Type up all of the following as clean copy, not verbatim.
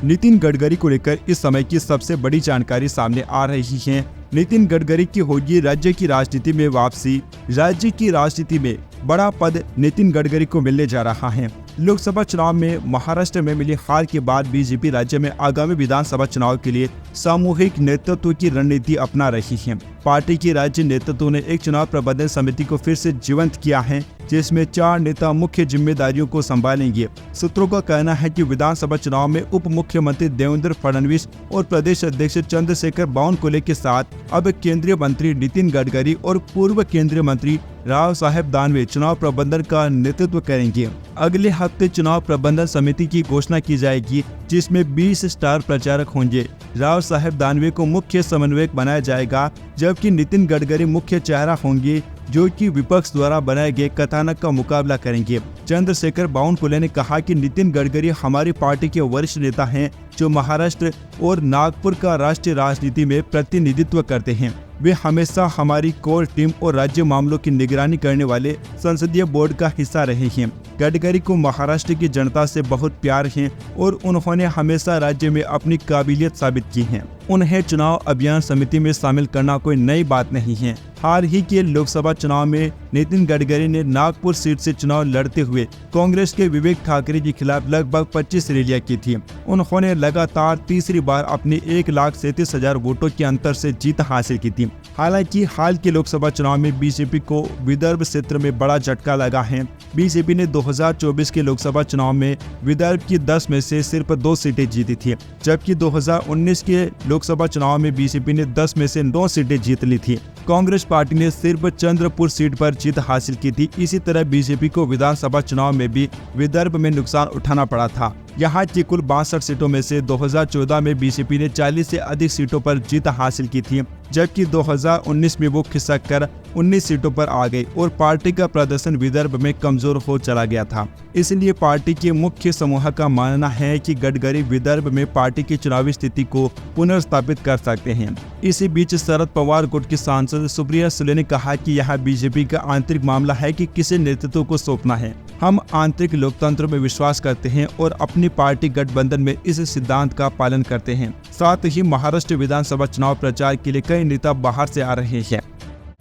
नितिन गडकरी को लेकर इस समय की सबसे बड़ी जानकारी सामने आ रही है। नितिन गडकरी की होगी राज्य की राजनीति में वापसी। राज्य की राजनीति में बड़ा पद नितिन गडकरी को मिलने जा रहा है। लोकसभा चुनाव में महाराष्ट्र में मिली हार के बाद बीजेपी राज्य में आगामी विधानसभा चुनाव के लिए सामूहिक नेतृत्व की रणनीति अपना रही है। पार्टी की राज्य नेतृत्व ने एक चुनाव प्रबंधन समिति को फिर से जीवंत किया है, जिसमें 4 नेता मुख्य जिम्मेदारियों को संभालेंगे। सूत्रों का कहना है कि विधानसभा चुनाव में उप मुख्यमंत्री देवेंद्र फडणवीस और प्रदेश अध्यक्ष चंद्रशेखर बावनकुले के साथ अब केंद्रीय मंत्री नितिन गडकरी और पूर्व केंद्रीय मंत्री राव साहेब दानवे चुनाव प्रबंधन का नेतृत्व करेंगे। अगले हफ्ते चुनाव प्रबंधन समिति की घोषणा की जाएगी, जिसमें 20 स्टार प्रचारक होंगे। राव साहेब दानवे को मुख्य समन्वयक बनाया जाएगा, जबकि नितिन गडकरी मुख्य चेहरा होंगे, जो कि विपक्ष द्वारा बनाए गए कथानक का मुकाबला करेंगे। चंद्रशेखर बावनकुले ने कहा कि नितिन गडकरी हमारी पार्टी के वरिष्ठ नेता हैं, जो महाराष्ट्र और नागपुर का राष्ट्रीय राजनीति में प्रतिनिधित्व करते हैं। वे हमेशा हमारी कोर टीम और राज्य मामलों की निगरानी करने वाले संसदीय बोर्ड का हिस्सा रहे हैं। गडकरी को महाराष्ट्र की जनता से बहुत प्यार है और उन्होंने हमेशा राज्य में अपनी काबिलियत साबित की है। उन्हें चुनाव अभियान समिति में शामिल करना कोई नई बात नहीं है। हाल ही के लोकसभा चुनाव में नितिन गडकरी ने नागपुर सीट से चुनाव लड़ते हुए कांग्रेस के विवेक ठाकरे के खिलाफ लगभग 25 रैलियां की थी। उन्होंने लगातार तीसरी बार अपनी 1,37,000 वोटों के अंतर से जीत हासिल की थी। हालांकि हाल के लोकसभा चुनाव में बीजेपी को विदर्भ क्षेत्र में बड़ा झटका लगा है। बीजेपी ने 2024 के लोकसभा चुनाव में विदर्भ की 10 में से सिर्फ 2 सीटें जीती थी, जबकि 2019 के लोकसभा चुनाव में बीजेपी ने 10 में से 9 सीटें जीत ली थी। कांग्रेस पार्टी ने सिर्फ चंद्रपुर सीट पर जीत हासिल की थी। इसी तरह बीजेपी को विधानसभा चुनाव में भी विदर्भ में नुकसान उठाना पड़ा था। यहाँ की कुल 62 सीटों में से 2014 में बीजेपी ने 40 से अधिक सीटों पर जीत हासिल की थी, जबकि 2019 में वो खिसक कर 19 सीटों पर आ गई और पार्टी का प्रदर्शन विदर्भ में कमजोर हो चला गया था। इसलिए पार्टी के मुख्य समूह का मानना है कि गडकरी विदर्भ में पार्टी की चुनावी स्थिति को पुनर्स्थापित कर सकते हैं। इसी बीच शरद पवार गुट की सांसद सुप्रिया सुले ने कहा कि यह बीजेपी का आंतरिक मामला है कि किसे नेतृत्व को सौंपना है। हम आंतरिक लोकतंत्र में विश्वास करते हैं और अपनी पार्टी गठबंधन में इस सिद्धांत का पालन करते हैं। साथ ही महाराष्ट्र विधानसभा चुनाव प्रचार के लिए कई नेता बाहर से आ रहे हैं।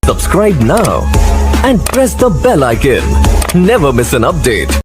Subscribe now and press the bell icon. Never miss an update.